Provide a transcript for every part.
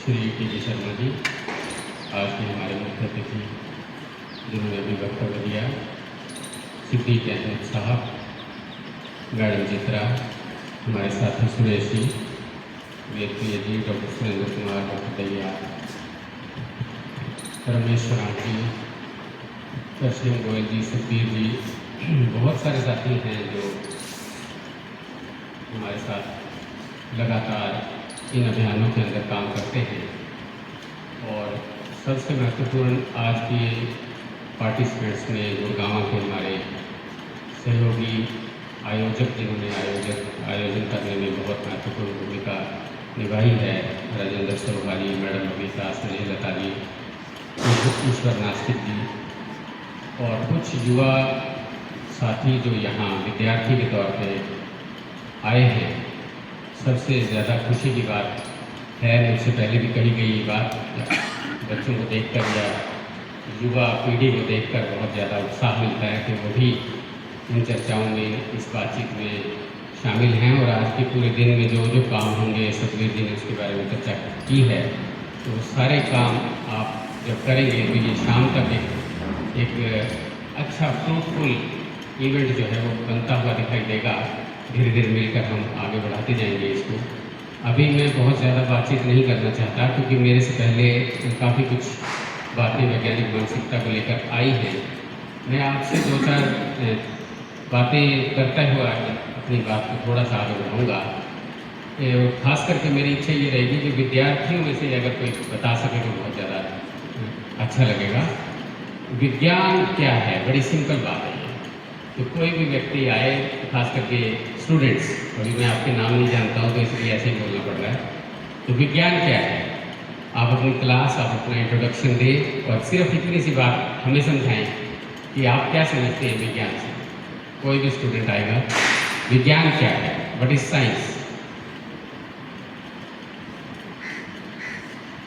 Shri T Sharma ji, आज के हमारे मुख्य अतिथि जिन्होंने अभी वक्तव्य दिया, सिद्दीक अहमद साहब, मैडम चित्रा, हमारे साथी सुरेश जी, वेदप्रिय जी, डॉक्टर सुरेंद्र कुमार, डॉक्टर दैया, रमेश्वरा जी, कृष्ण गोयल जी, सुखबीर जी, बहुत सारे साथी हैं जो हमारे साथ लगातार इन अभियानों के अंदर काम करते हैं। और सबसे महत्वपूर्ण आज के पार्टिसिपेंट्स में गुड़गांव के हमारे सहयोगी आयोजक जिन्होंने आयोजन करने में बहुत महत्वपूर्ण भूमिका निभाई है, राजेंद्र सरोहारी, मैडम बबीता, स्नेह लता जी, ईश्वर नास्तिक जी और कुछ युवा साथी जो यहाँ विद्यार्थी के तौर पे आए हैं। सबसे ज़्यादा खुशी की बात है, मुझसे पहले भी कही गई ये बात, बच्चों को देखकर या युवा पीढ़ी को देखकर बहुत ज़्यादा उत्साह मिलता है कि वो भी इन चर्चाओं में, इस बातचीत में शामिल हैं। और आज के पूरे दिन में जो जो काम होंगे, सतवीर जी ने उसके बारे में चर्चा की है, तो वो सारे काम आप जब करेंगे तो ये शाम तक एक अच्छा फ्रूटफुल इवेंट जो है वो बनता हुआ दिखाई देगा। धीरे धीरे मिलकर हम आगे बढ़ाते जाएंगे इसको। अभी मैं बहुत ज़्यादा बातचीत नहीं करना चाहता क्योंकि मेरे से पहले काफ़ी कुछ बातें वैज्ञानिक मानसिकता को लेकर आई हैं। मैं आपसे दो चार बातें करता हुआ अपनी बात को थोड़ा सा आगे बढ़ाऊँगा। खास करके मेरी इच्छा ये रहेगी कि विद्यार्थियों में से अगर कोई बता सके तो बहुत ज़्यादा अच्छा लगेगा। विज्ञान क्या है? बड़ी सिंपल बात है। तो कोई भी व्यक्ति आए, खास करके स्टूडेंट्स, अभी मैं आपके नाम नहीं जानता हूँ तो इसलिए ऐसे ही बोलना पड़ रहा है। तो विज्ञान क्या है? आप अपनी क्लास, आप अपना इंट्रोडक्शन दें और सिर्फ इतनी सी बात हमें समझाएं कि आप क्या समझते हैं विज्ञान से। कोई भी स्टूडेंट आएगा, विज्ञान क्या है? What is science?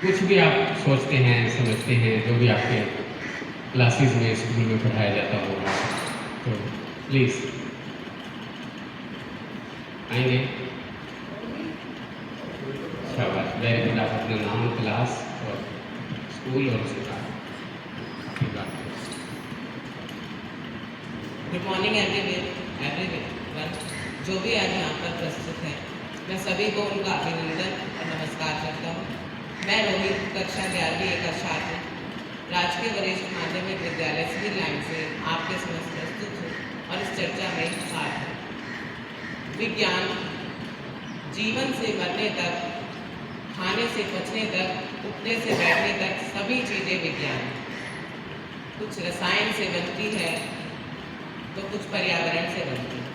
कुछ भी आप सोचते हैं, समझते हैं, जो भी आपके क्लासेस में, स्कूल में पढ़ाया जाता होगा, तो प्लीज़ आएंगे। शाबाश, वेरी गुड। आप अपना नाम, क्लास और स्कूल और उसके बाद गुड मॉर्निंग एवरीवन। जो भी आज यहाँ पर प्रस्तुत हैं, मैं सभी को उनका अभिनंदन और नमस्कार करता हूँ। मैं रोहित, कक्षा 11वीं का छात्र, राजकीय वरिष्ठ माध्यमिक विद्यालय सिविल लाइन से आपके समक्ष प्रस्तुत हूँ और इस चर्चा में भाग है। विज्ञान जीवन से मरने तक, खाने से बचने तक, उठने से बैठने तक सभी चीज़ें विज्ञान। कुछ रसायन से बनती है तो कुछ पर्यावरण से बनती है।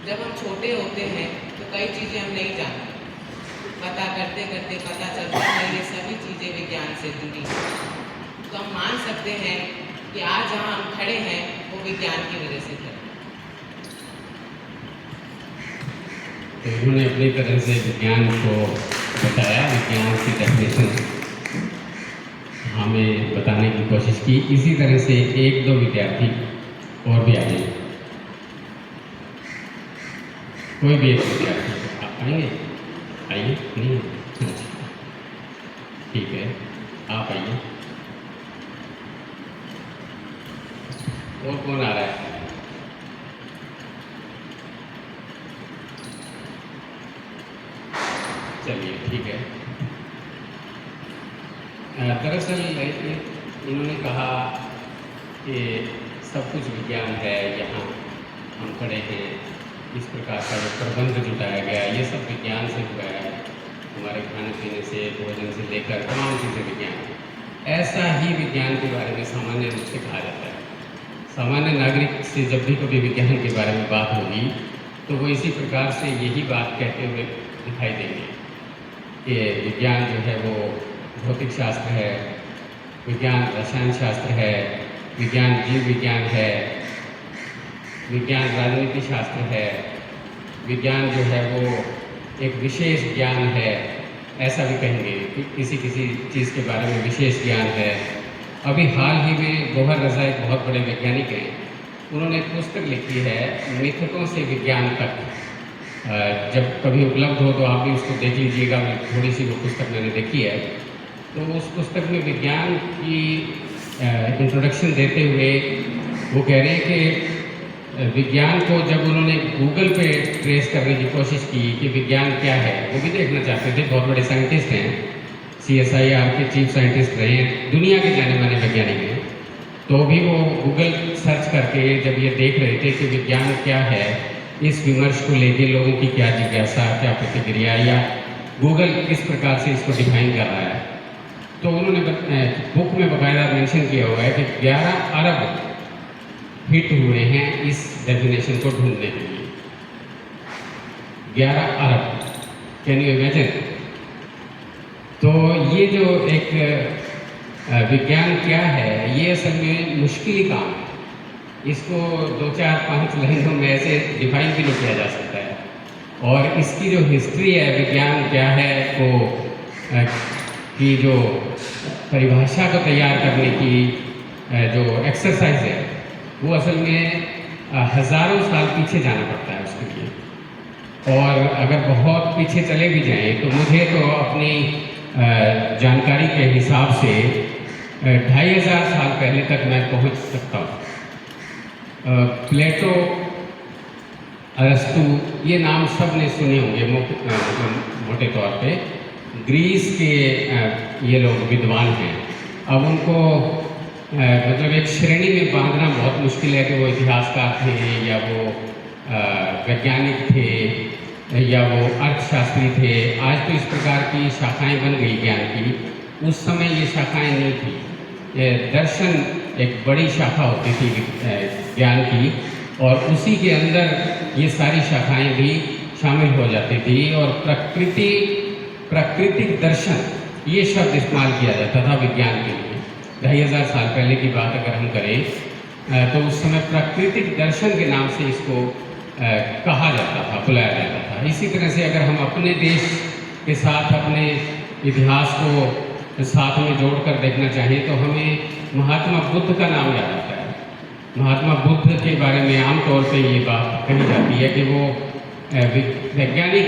जब हम छोटे होते हैं तो कई चीज़ें हम नहीं जानते, पता करते करते पता चलता है ये सभी चीज़ें विज्ञान से जुड़ी हैं। तो हम मान सकते हैं कि आज जहाँ हम खड़े हैं वो विज्ञान की वजह से खड़े। तो उन्होंने अपनी तरह से विज्ञान को बताया, विज्ञान की डेफिनेशन हमें बताने की कोशिश की। इसी तरह से एक दो विद्यार्थी और भी आए, कोई भी एक विद्यार्थी आप आएंगे? आइए। नहीं, अच्छा ठीक है, आप आइए। और कौन आ रहा है? चलिए ठीक है। दरअसल इन्होंने कहा कि सब कुछ विज्ञान है, यहाँ हम खड़े हैं, इस प्रकार का जो प्रबंध जुटाया गया ये सब विज्ञान से हुआ है। हमारे खाने पीने से, भोजन से लेकर तमाम चीज़ें विज्ञान है। ऐसा ही विज्ञान के बारे में सामान्य रूप से कहा जाता है। सामान्य नागरिक से जब भी कभी विज्ञान के बारे में बात होगी तो वो इसी प्रकार से यही बात कहते हुए दिखाई देंगे कि विज्ञान जो है वो भौतिक शास्त्र है, विज्ञान रसायन शास्त्र है, विज्ञान जीव विज्ञान है, विज्ञान राजनीति शास्त्र है, विज्ञान जो है वो एक विशेष ज्ञान है। ऐसा भी कहेंगे कि किसी किसी चीज़ के बारे में विशेष ज्ञान है। अभी हाल ही में गौहर रज़ा एक बहुत बड़े वैज्ञानिक हैं, उन्होंने एक पुस्तक लिखी है, मिथकों से विज्ञान तक। जब कभी उपलब्ध हो तो आप भी उसको देख लीजिएगा। थोड़ी सी वो पुस्तक मैंने देखी है। तो उस पुस्तक में विज्ञान की इंट्रोडक्शन देते हुए वो कह रहे हैं कि विज्ञान को जब उन्होंने गूगल पे ट्रेस करने की कोशिश की कि विज्ञान क्या है, वो भी देखना चाहते थे। बहुत बड़े साइंटिस्ट हैं, CSIR के चीफ साइंटिस्ट रहे हैं, दुनिया के जाने माने वैज्ञानिक हैं। तो भी वो गूगल सर्च करके जब ये देख रहे थे कि विज्ञान क्या है, इस विमर्श को लेके लोगों की क्या जिज्ञासा, क्या प्रतिक्रिया, या गूगल किस प्रकार से इसको डिफाइन कर रहा है, तो उन्होंने बुक में बाकायदा मेंशन किया हुआ है कि 11 अरब हिट हुए हैं इस डेफिनेशन को ढूंढने के लिए। 11 अरब, कैन यू इमेजिन? तो ये जो एक विज्ञान क्या है, ये असल में मुश्किल ही काम है। इसको 2, 4, 5 लाइनों में ऐसे डिफाइन भी नहीं किया जा सकता है। और इसकी जो हिस्ट्री है, विज्ञान क्या है को की जो परिभाषा को तैयार करने की जो एक्सरसाइज है, वो असल में हज़ारों साल पीछे जाना पड़ता है उसके लिए। और अगर बहुत पीछे चले भी जाएं तो मुझे तो अपनी जानकारी के हिसाब से 2500 साल पहले तक मैं पहुंच सकता हूँ। प्लेटो, अरस्तु, ये नाम सब ने सुने होंगे मोटे तौर पे। ग्रीस के ये लोग विद्वान हैं। अब उनको मतलब एक श्रेणी में बांधना बहुत मुश्किल है कि वो इतिहासकार थे, या वो वैज्ञानिक थे, या वो अर्थशास्त्री थे। आज तो इस प्रकार की शाखाएं बन गई ज्ञान की, उस समय ये शाखाएं नहीं थी। ये दर्शन एक बड़ी शाखा होती थी ज्ञान की, और उसी के अंदर ये सारी शाखाएं भी शामिल हो जाती थी। और प्राकृतिक दर्शन ये शब्द इस्तेमाल किया जाता था विज्ञान के लिए। 2500 साल पहले की बात अगर हम करें तो उस समय प्राकृतिक दर्शन के नाम से इसको कहा जाता था, बुलाया जाता था। इसी तरह से अगर हम अपने देश के साथ अपने इतिहास को साथ में जोड़कर देखना चाहें तो हमें महात्मा बुद्ध का नाम याद आता है। महात्मा बुद्ध के बारे में आमतौर पे ये बात कही जाती है कि वो वैज्ञानिक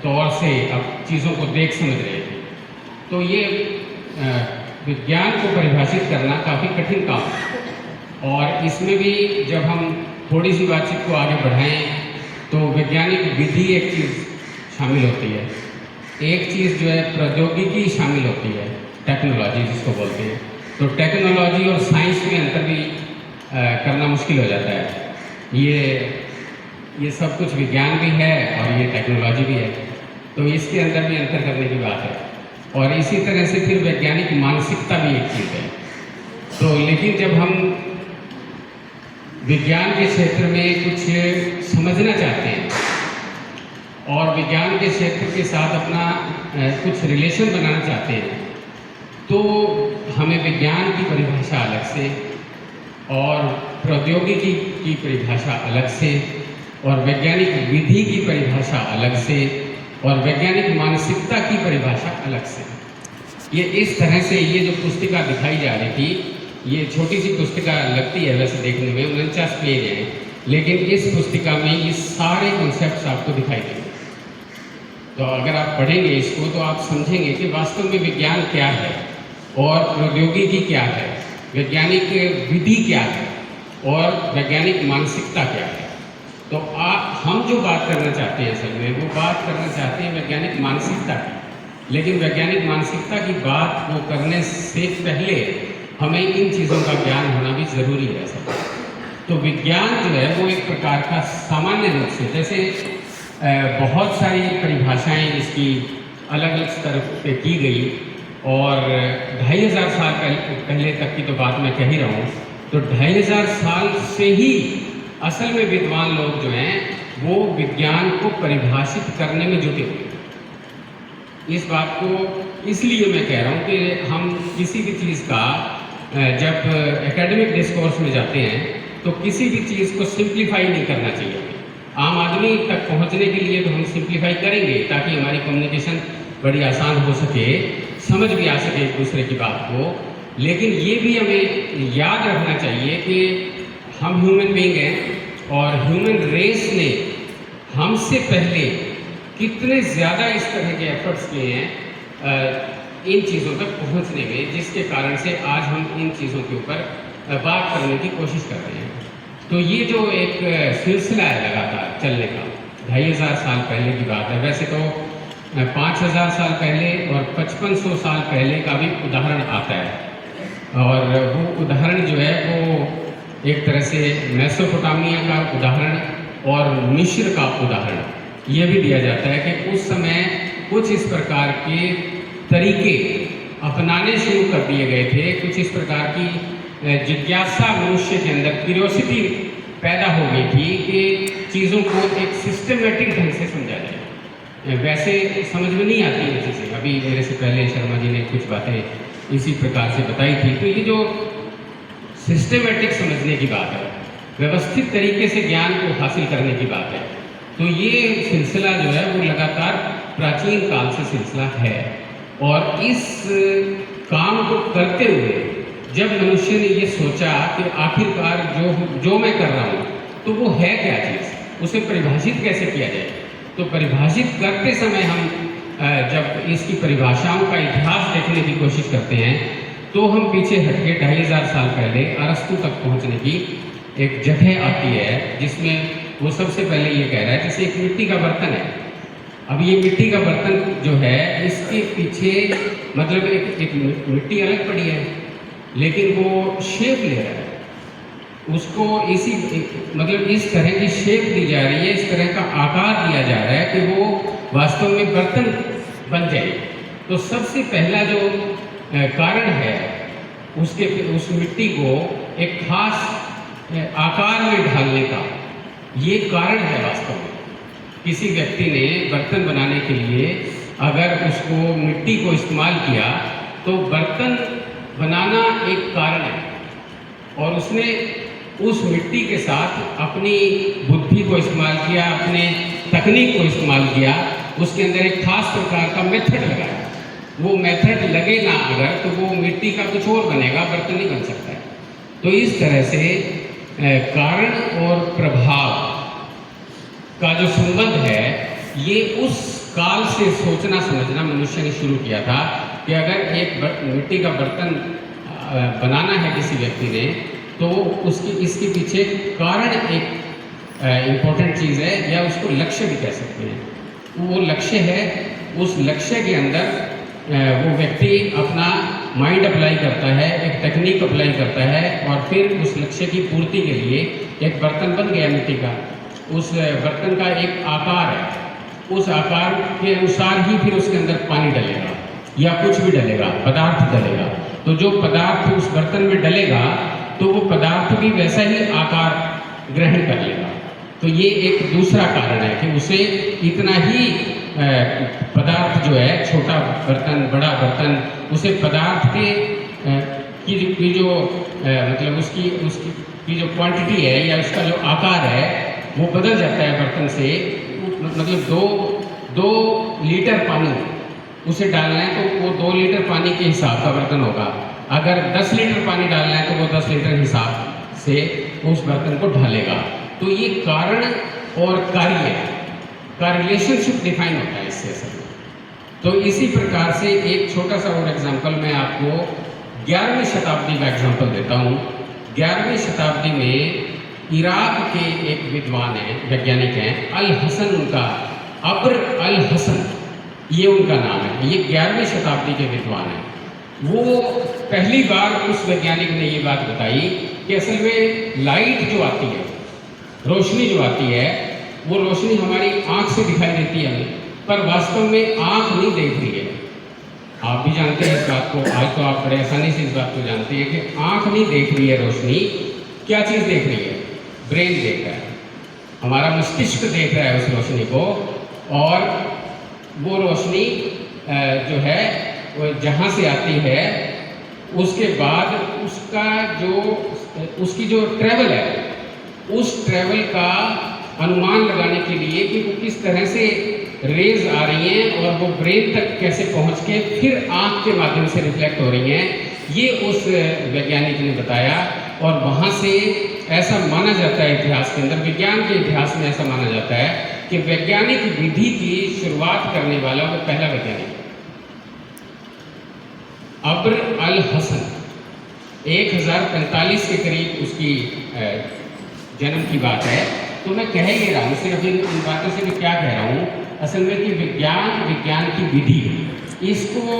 तौर से अब चीज़ों को देख समझ रहे थे। तो ये विज्ञान को परिभाषित करना काफ़ी कठिन काम है। और इसमें भी जब हम थोड़ी सी बातचीत को आगे बढ़ाएं तो वैज्ञानिक विधि एक चीज़ शामिल होती है, एक चीज़ जो है प्रौद्योगिकी शामिल होती है, टेक्नोलॉजी जिसको बोलते हैं। तो टेक्नोलॉजी और साइंस में अंतर भी करना मुश्किल हो जाता है। ये सब कुछ विज्ञान भी है और ये टेक्नोलॉजी भी है, तो इसके अंदर भी अंतर करने की बात है। और इसी तरह से फिर वैज्ञानिक मानसिकता भी एक चीज़ है। तो लेकिन जब हम विज्ञान के क्षेत्र में कुछ समझना चाहते हैं और विज्ञान के क्षेत्र के साथ अपना कुछ रिलेशन बनाना चाहते हैं, तो हमें विज्ञान की परिभाषा अलग से और प्रौद्योगिकी की परिभाषा अलग से और वैज्ञानिक विधि की परिभाषा अलग से और वैज्ञानिक मानसिकता की परिभाषा अलग से। ये इस तरह से ये जो पुस्तिका दिखाई जा रही थी, ये छोटी सी पुस्तिका लगती है वैसे देखने में, 49 पेज है, लेकिन इस पुस्तिका में ये सारे कॉन्सेप्ट्स आपको दिखाई देंगे। तो अगर आप पढ़ेंगे इसको तो आप समझेंगे कि वास्तव में विज्ञान क्या है और प्रौद्योगिकी क्या है, वैज्ञानिक विधि क्या है और वैज्ञानिक मानसिकता क्या है। तो हम जो बात करना चाहते हैं असल में वो बात करना चाहते हैं वैज्ञानिक मानसिकता की, लेकिन वैज्ञानिक मानसिकता की बात वो करने से पहले हमें इन चीज़ों का ज्ञान होना भी ज़रूरी है सब। तो विज्ञान जो है वो एक प्रकार का सामान्य रूप से, जैसे बहुत सारी परिभाषाएं इसकी अलग अलग स्तर पे की गई और 2500 साल पहले तक की तो बात मैं कह ही रहा हूँ। तो 2500 साल से ही असल में विद्वान लोग जो हैं वो विज्ञान को परिभाषित करने में जुटे हुए। इस बात को इसलिए मैं कह रहा हूँ कि हम किसी भी चीज़ का जब एकेडमिक डिस्कोर्स में जाते हैं तो किसी भी चीज़ को सिंप्लीफाई नहीं करना चाहिए। आम आदमी तक पहुँचने के लिए तो हम सिंप्लीफाई करेंगे ताकि हमारी कम्युनिकेशन बड़ी आसान हो सके, समझ भी आ सके एक दूसरे की बात को। लेकिन ये भी हमें याद रखना चाहिए कि हम ह्यूमन बीइंग हैं और ह्यूमन रेस ने हमसे पहले कितने ज़्यादा इस तरह के एफर्ट्स किए हैं इन चीज़ों तक पहुंचने में, जिसके कारण से आज हम इन चीज़ों के ऊपर बात करने की कोशिश कर रहे हैं। तो ये जो एक सिलसिला है लगातार चलने का, 2500 साल पहले की बात है। वैसे तो 5000 साल पहले और 5500 साल पहले का भी उदाहरण आता है, और वो उदाहरण जो है वो एक तरह से मेसोपोटामिया का उदाहरण और मिस्र का उदाहरण ये भी दिया जाता है कि उस समय कुछ इस प्रकार के तरीके अपनाने शुरू कर दिए गए थे, कुछ इस प्रकार की जिज्ञासा मनुष्य के अंदर, क्यूरियोसिटी पैदा हो गई थी कि चीज़ों को एक सिस्टमेटिक ढंग से समझा जाए। वैसे समझ में नहीं आती ये चीज़ें। अभी मेरे से पहले शर्मा जी ने कुछ बातें इसी प्रकार से बताई थी। तो ये जो सिस्टमेटिक समझने की बात है, व्यवस्थित तरीके से ज्ञान को हासिल करने की बात है, तो ये सिलसिला जो है वो लगातार प्राचीन काल से सिलसिला है। और इस काम को करते हुए जब मनुष्य ने ये सोचा कि आखिरकार जो मैं कर रहा हूँ तो वो है क्या चीज़, उसे परिभाषित कैसे किया जाए, तो परिभाषित करते समय हम जब इसकी परिभाषाओं का इतिहास देखने की कोशिश करते हैं तो हम पीछे हटके 2500 साल पहले अरस्तु तक पहुँचने की एक जगह आती है, जिसमें वो सबसे पहले ये कह रहा है जैसे एक मिट्टी का बर्तन है। अब ये मिट्टी का बर्तन जो है इसके पीछे मतलब एक मिट्टी अलग पड़ी है, लेकिन वो शेप ले रहा है, उसको मतलब इस तरह की शेप दी जा रही है, इस तरह का आकार दिया जा रहा है कि वो वास्तव में बर्तन बन जाए। तो सबसे पहला जो कारण है उस मिट्टी को एक खास आकार में ढालने का, ये कारण है वास्तव में। किसी व्यक्ति ने बर्तन बनाने के लिए अगर उसको मिट्टी को इस्तेमाल किया तो बर्तन बनाना एक कारण है, और उसने उस मिट्टी के साथ अपनी बुद्धि को इस्तेमाल किया, अपने तकनीक को इस्तेमाल किया, उसके अंदर एक खास प्रकार का मेथड लगाया। वो मेथड लगे ना अगर तो वो मिट्टी का कुछ और बनेगा, बर्तन नहीं बन सकता है। तो इस तरह से कारण और प्रभाव का जो संबंध है ये उस काल से सोचना समझना मनुष्य ने शुरू किया था कि अगर एक मिट्टी का बर्तन बनाना है किसी व्यक्ति ने तो इसके पीछे कारण एक इम्पोर्टेंट चीज़ है, या उसको लक्ष्य भी कह सकते हैं। वो लक्ष्य है, उस लक्ष्य के अंदर वो व्यक्ति अपना माइंड अप्लाई करता है, एक टेक्निक अप्लाई करता है, और फिर उस लक्ष्य की पूर्ति के लिए एक बर्तन बन गया मिट्टी का। उस बर्तन का एक आकार है, उस आकार के अनुसार ही फिर उसके अंदर पानी डलेगा या कुछ भी डलेगा, पदार्थ डलेगा। तो जो पदार्थ उस बर्तन में डलेगा तो वो पदार्थ भी वैसा ही आकार ग्रहण कर लेगा। तो ये एक दूसरा कारण है कि उसे इतना ही पदार्थ जो है, छोटा बर्तन बड़ा बर्तन, उसे पदार्थ के की जो मतलब उसकी जो क्वांटिटी है या उसका जो आकार है वो बदल जाता है बर्तन से। मतलब 2 लीटर पानी उसे डालना है तो वो 2 लीटर पानी के हिसाब का बर्तन होगा। अगर 10 लीटर पानी डालना है तो वो 10 लीटर हिसाब से उस बर्तन को ढालेगा। तो ये कारण और कार्य का रिलेशनशिप डिफाइन होता है इससे असल में। तो इसी प्रकार से एक छोटा सा और एग्जाम्पल मैं आपको 11वीं शताब्दी का एग्जाम्पल देता हूँ। 11वीं शताब्दी में इराक के एक विद्वान हैं, वैज्ञानिक हैं, अल हसन, उनका अब्र अल हसन ये उनका नाम है। ये 11वीं शताब्दी के विद्वान हैं। वो पहली बार उस वैज्ञानिक ने ये बात बताई कि असल में लाइट जो आती है, रोशनी जो आती है, वो रोशनी हमारी आँख से दिखाई देती है हमें, पर वास्तव में आँख नहीं देख रही है। आप भी जानते हैं इस बात को, आज तो आप बड़े आसानी से इस बात को जानते हैं कि आँख नहीं देख रही है रोशनी। क्या चीज़ देख रही है? ब्रेन देख रहा है, हमारा मस्तिष्क देख रहा है उस रोशनी को। और वो रोशनी जो है वो जहाँ से आती है उसके बाद उसकी जो ट्रैवल है, उस ट्रैवल का अनुमान लगाने के लिए कि वो किस तरह से रेज आ रही हैं और वो ब्रेन तक कैसे पहुँच के फिर आँख के माध्यम से रिफ्लेक्ट हो रही हैं, ये उस वैज्ञानिक ने बताया। और वहाँ से ऐसा माना जाता है, इतिहास के अंदर, विज्ञान के इतिहास में ऐसा माना जाता है कि वैज्ञानिक विधि की शुरुआत करने वाला वो पहला वैज्ञानिक अब्र अल हसन 1045 के करीब उसकी जन्म की बात है। तो मैं कह ये रहा हूँ, सिर्फ इन बातों से मैं क्या कह रहा हूँ असल में कि विज्ञान की विधि इसको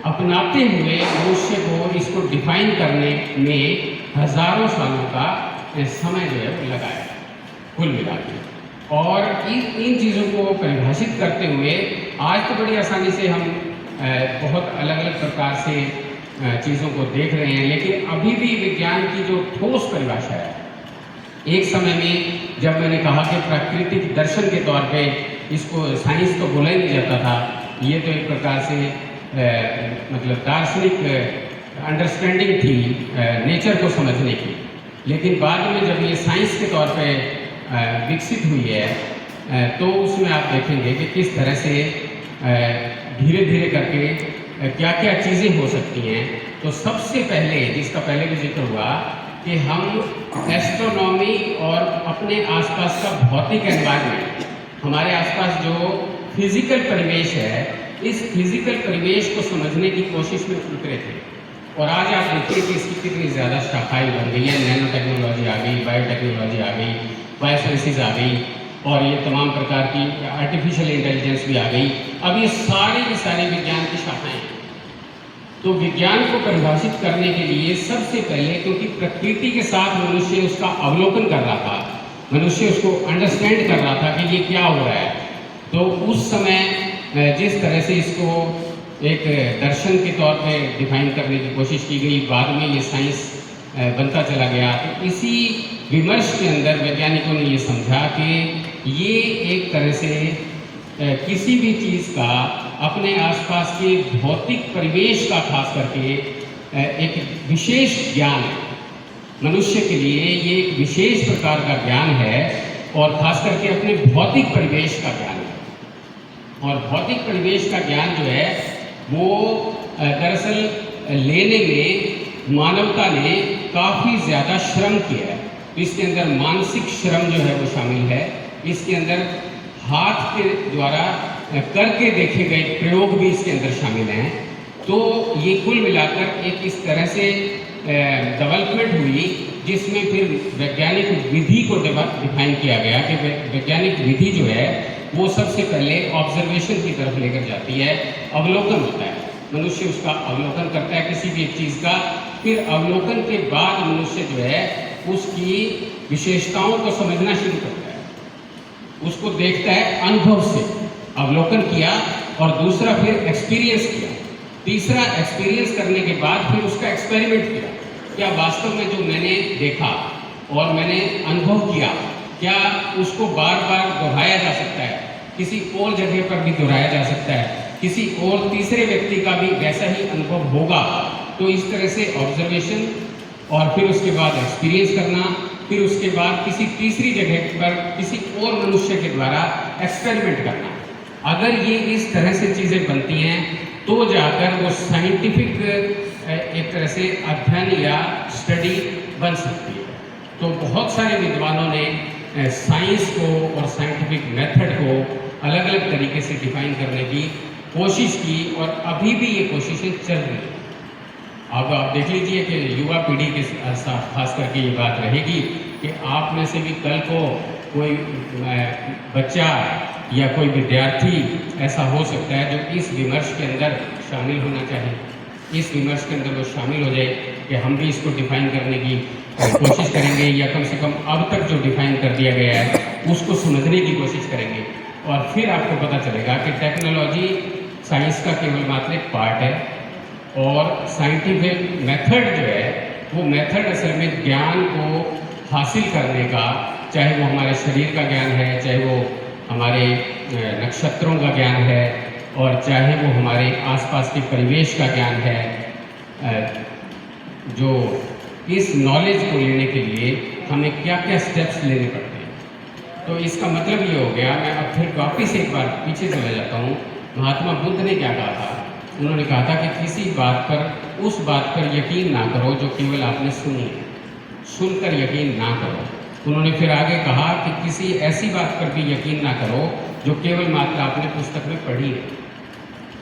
अपनाते हुए मनुष्य को इसको डिफाइन करने में हजारों सालों का समय जो है वो लगाया कुल मिला के। और इन चीज़ों को परिभाषित करते हुए आज तो बड़ी आसानी से हम बहुत अलग अलग प्रकार से चीज़ों को देख रहे हैं, लेकिन अभी भी विज्ञान की जो ठोस परिभाषा है, एक समय में जब मैंने कहा कि प्राकृतिक दर्शन के तौर पे इसको साइंस तो बोला ही नहीं जाता था, ये तो एक प्रकार से मतलब दार्शनिक अंडरस्टैंडिंग थी नेचर को समझने की। लेकिन बाद में जब ये साइंस के तौर पे विकसित हुई है तो उसमें आप देखेंगे कि किस तरह से धीरे धीरे करके क्या क्या चीज़ें हो सकती हैं। तो सबसे पहले, जिसका पहले भी जिक्र हुआ, कि हम एस्ट्रोनॉमी और अपने आसपास का भौतिक एनवायरनमेंट, हमारे आसपास जो फिजिकल परिवेश है, इस फिजिकल परिवेश को समझने की कोशिश में उतरे थे। और आज आप देखिए कि इसकी कितनी ज़्यादा शाखाएं बन गई है। नैनो टेक्नोलॉजी आ गई, बायोटेक्नोलॉजी आ गई, बायोसाइंसेज आ गई, और ये तमाम प्रकार की आर्टिफिशियल इंटेलिजेंस भी आ गई। अब ये सारी विज्ञान की शाखाएँ हैं। तो विज्ञान को परिभाषित करने के लिए सबसे पहले, क्योंकि प्रकृति के साथ मनुष्य उसका अवलोकन कर रहा था, मनुष्य उसको अंडरस्टैंड कर रहा था कि ये क्या हो रहा है, तो उस समय जिस तरह से इसको एक दर्शन के तौर पे डिफाइन करने की कोशिश की गई, बाद में ये साइंस बनता चला गया। तो इसी विमर्श के अंदर वैज्ञानिकों ने ये समझा कि ये एक तरह से किसी भी चीज़ का अपने आसपास के भौतिक परिवेश का खास करके एक विशेष ज्ञान है। मनुष्य के लिए ये एक विशेष प्रकार का ज्ञान है, और खास करके अपने भौतिक परिवेश का ज्ञान है। और भौतिक परिवेश का ज्ञान जो है वो दरअसल लेने में मानवता ने काफ़ी ज़्यादा श्रम किया है। इसके अंदर मानसिक श्रम जो है वो शामिल है, इसके अंदर हाथ के द्वारा करके देखे गए प्रयोग भी इसके अंदर शामिल हैं। तो ये कुल मिलाकर एक इस तरह से डेवलपमेंट हुई, जिसमें फिर वैज्ञानिक विधि को डिफाइन किया गया कि वैज्ञानिक विधि जो है वो सबसे पहले ऑब्जर्वेशन की तरफ लेकर जाती है। अवलोकन होता है, मनुष्य उसका अवलोकन करता है किसी भी एक चीज़ का, फिर अवलोकन के बाद मनुष्य जो है उसकी विशेषताओं को समझना शुरू करता है, उसको देखता है अनुभव से। अवलोकन किया और दूसरा फिर एक्सपीरियंस किया, तीसरा एक्सपीरियंस करने के बाद फिर उसका एक्सपेरिमेंट किया। क्या वास्तव में जो मैंने देखा और मैंने अनुभव किया, क्या उसको बार बार दोहराया जा सकता है, किसी और जगह पर भी दोहराया जा सकता है, किसी और तीसरे व्यक्ति का भी वैसा ही अनुभव होगा। तो इस तरह से ऑब्जर्वेशन, और फिर उसके बाद एक्सपीरियंस करना, फिर उसके बाद किसी तीसरी जगह पर किसी और मनुष्य के द्वारा एक्सपेरिमेंट करना। अगर ये इस तरह से चीज़ें बनती हैं तो जाकर वो साइंटिफिक एक तरह से अध्ययन या स्टडी बन सकती है। तो बहुत सारे विद्वानों ने साइंस को और साइंटिफिक मेथड को अलग अलग तरीके से डिफाइन करने की कोशिश की, और अभी भी ये कोशिशें चल रही हैं। अब आप देख लीजिए कि युवा पीढ़ी के साथ खास करके ये बात रहेगी कि आप में से भी कल को कोई बच्चा या कोई विद्यार्थी ऐसा हो सकता है जो इस विमर्श के अंदर शामिल होना चाहिए, इस विमर्श के अंदर वो शामिल हो जाए कि हम भी इसको डिफाइन करने की कोशिश करेंगे, या कम से कम अब तक जो डिफाइन कर दिया गया है उसको समझने की कोशिश करेंगे। और फिर आपको पता चलेगा कि टेक्नोलॉजी साइंस का केवल मात्र एक पार्ट है, और साइंटिफिक मेथड जो है वो मेथड असल में ज्ञान को हासिल करने का, चाहे वो हमारे शरीर का ज्ञान है, चाहे वो हमारे नक्षत्रों का ज्ञान है, और चाहे वो हमारे आसपास के परिवेश का ज्ञान है, जो इस नॉलेज को लेने के लिए हमें क्या क्या स्टेप्स लेने पड़ते हैं। तो इसका मतलब ये हो गया, मैं अब फिर वापस एक बार पीछे चला जाता हूँ। महात्मा बुद्ध ने क्या कहा था? उन्होंने कहा था कि किसी बात पर, उस बात पर यकीन ना करो जो केवल आपने सुनी है, सुनकर यकीन ना करो। उन्होंने फिर आगे कहा कि किसी ऐसी बात पर भी यकीन ना करो जो केवल मात्र आपने पुस्तक में पढ़ी है।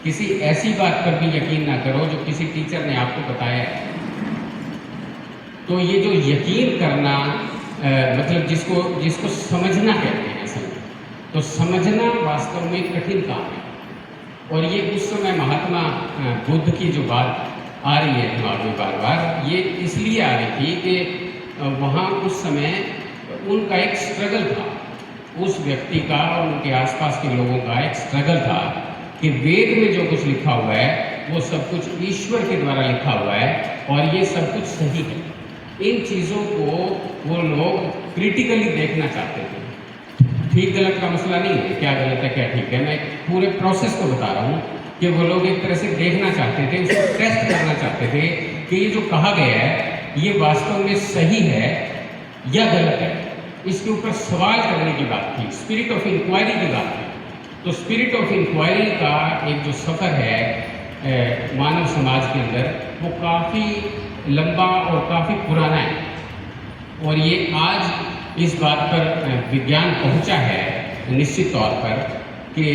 किसी ऐसी बात पर भी यकीन ना करो जो किसी टीचर ने आपको बताया है। तो ये जो यकीन करना मतलब जिसको समझना कहते हैं असल में, तो समझना वास्तव में कठिन काम है। और ये उस समय महात्मा बुद्ध की जो बात आ रही है दिमाग में बार बार, ये इसलिए आ रही थी कि वहाँ उस समय उनका एक स्ट्रगल था, उस व्यक्ति का और उनके आसपास के लोगों का एक स्ट्रगल था कि वेद में जो कुछ लिखा हुआ है वो सब कुछ ईश्वर के द्वारा लिखा हुआ है और ये सब कुछ सही है। इन चीज़ों को वो लोग क्रिटिकली देखना चाहते थे। ठीक गलत का मसला नहीं है, क्या गलत है क्या ठीक है, मैं पूरे प्रोसेस को बता रहा हूँ कि वो लोग एक तरह से देखना चाहते थे, उसको टेस्ट करना चाहते थे कि ये जो कहा गया है ये वास्तव में सही है या गलत है। इसके ऊपर सवाल करने की बात थी, स्पिरिट ऑफ इंक्वायरी की बात थी। तो स्पिरिट ऑफ इंक्वायरी का एक जो सफ़र है मानव समाज के अंदर, वो काफ़ी लंबा और काफ़ी पुराना है। और ये आज इस बात पर विज्ञान पहुंचा है निश्चित तौर पर कि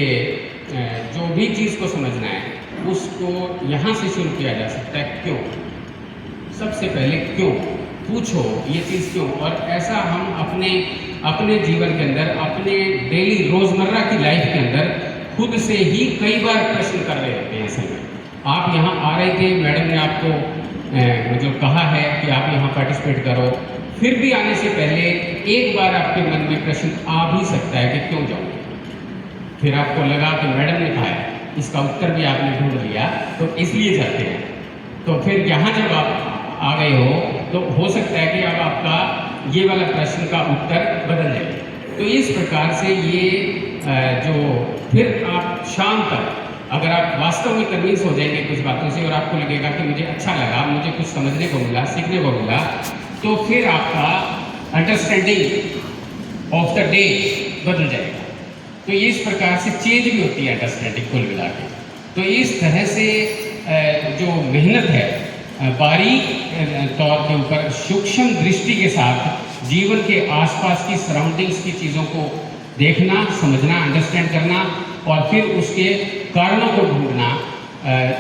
जो भी चीज़ को समझना है उसको यहाँ से शुरू किया जा सकता है। क्यों? सबसे पहले क्यों पूछो, ये चीज़ क्यों। और ऐसा हम अपने जीवन के अंदर, अपने डेली रोज़मर्रा की लाइफ के अंदर खुद से ही कई बार प्रश्न कर रहे होते हैं। असल में आप यहाँ आ रहे थे, मैडम ने आपको मतलब कहा है कि आप यहाँ पार्टिसिपेट करो, फिर भी आने से पहले एक बार आपके मन में प्रश्न आ भी सकता है कि क्यों जाऊँ। फिर आपको लगा कि मैडम ने कहा है, इसका उत्तर भी आपने ढूंढ लिया तो इसलिए जाते हैं। तो फिर यहाँ जब आप आ गए हो तो हो सकता है कि अब आपका ये वाला प्रश्न का उत्तर बदल जाए। तो इस प्रकार से ये जो फिर आप शाम तक अगर आप वास्तव में कन्विंस हो जाएंगे कुछ बातों से और आपको लगेगा कि मुझे अच्छा लगा, मुझे कुछ समझने को मिला, सीखने को मिला, तो फिर आपका अंडरस्टैंडिंग ऑफ द डे बदल जाएगा। तो इस प्रकार से चेंज भी होती है अंडरस्टैंडिंग कुल मिला के। तो इस तरह से जो मेहनत है बारीक तौर के ऊपर सूक्ष्म दृष्टि के साथ जीवन के आसपास की सराउंडिंग्स की चीज़ों को देखना, समझना, अंडरस्टैंड करना और फिर उसके कारणों को ढूंढना,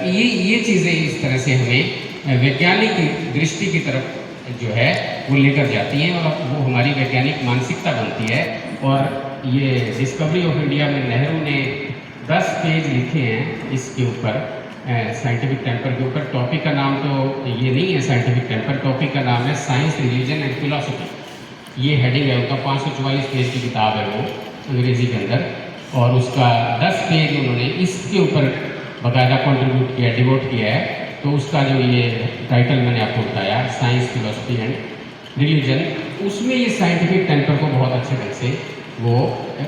ये चीज़ें इस तरह से हमें वैज्ञानिक दृष्टि की तरफ जो है वो लेकर जाती हैं और वो हमारी वैज्ञानिक मानसिकता बनती है। और ये डिस्कवरी ऑफ इंडिया में नेहरू ने 10 पेज लिखे हैं इसके ऊपर, साइंटिफिक टेम्पर के ऊपर। टॉपिक का नाम तो ये नहीं है साइंटिफिक टेम्पर, टॉपिक का नाम है साइंस, रिलीजन एंड फिलॉसफी। ये हेडिंग है उनका, 544 पेज की किताब है वो अंग्रेज़ी के अंदर, और उसका 10 पेज उन्होंने इसके ऊपर बाकायदा कंट्रीब्यूट किया, डिवोट किया है। तो उसका जो ये टाइटल मैंने आपको बताया, साइंस, फिलॉसफी एंड रिलीजन, उसमें ये साइंटिफिक टेम्पर को बहुत अच्छे ढंग से वो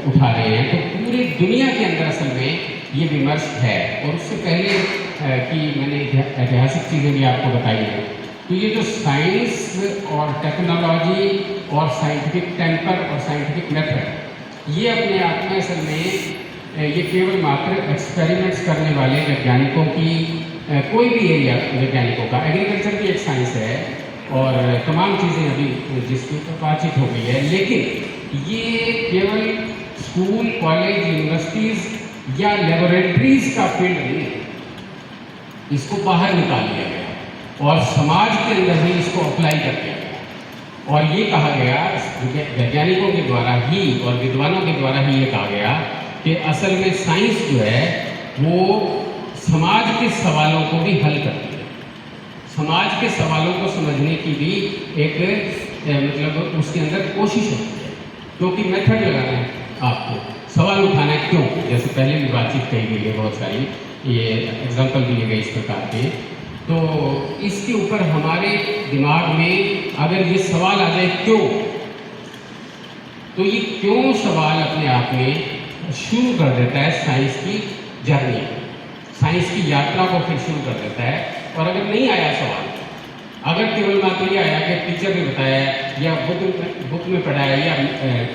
उठा रहे हैं। तो पूरी दुनिया के अंदर असल में ये विमर्श है। और उससे पहले कि मैंने ऐतिहासिक चीज़ें भी आपको बताई हैं, तो ये जो साइंस और टेक्नोलॉजी और साइंटिफिक टेम्पर और साइंटिफिक मेथड, ये अपने आप में असल में ये केवल मात्र एक्सपेरिमेंट्स करने वाले वैज्ञानिकों की कोई भी एरिया वैज्ञानिकों का, एग्रीकल्चर की एक साइंस है और तमाम चीज़ें अभी जिसकी ऊपर बातचीत हो गई है, लेकिन ये केवल स्कूल, कॉलेज, यूनिवर्सिटीज़ या लेबोरेटरीज़ का फील्ड नहीं है। इसको बाहर निकाल लिया गया और समाज के अंदर ही इसको अप्लाई कर दिया गया। और ये कहा गया वैज्ञानिकों के द्वारा ही और विद्वानों के द्वारा ही ये कहा गया कि असल में साइंस जो है वो समाज के सवालों को भी हल करती है। समाज के सवालों को समझने की भी एक मतलब उसके अंदर कोशिश होती है, क्योंकि मेथड लगाना है आपको, सवाल उठाना है क्यों। जैसे पहले भी बातचीत कही गई है, बहुत सारी ये एग्जाम्पल दिए गए इस प्रकार के। तो इसके ऊपर हमारे दिमाग में अगर ये सवाल आ जाए क्यों, तो ये क्यों सवाल अपने आप में शुरू कर देता है साइंस की जर्नी, साइंस की यात्रा को फिर शुरू कर देता है। और अगर नहीं आया सवाल, अगर केवल मात्र ये आया कि टीचर ने बताया या बुक में पढ़ा है या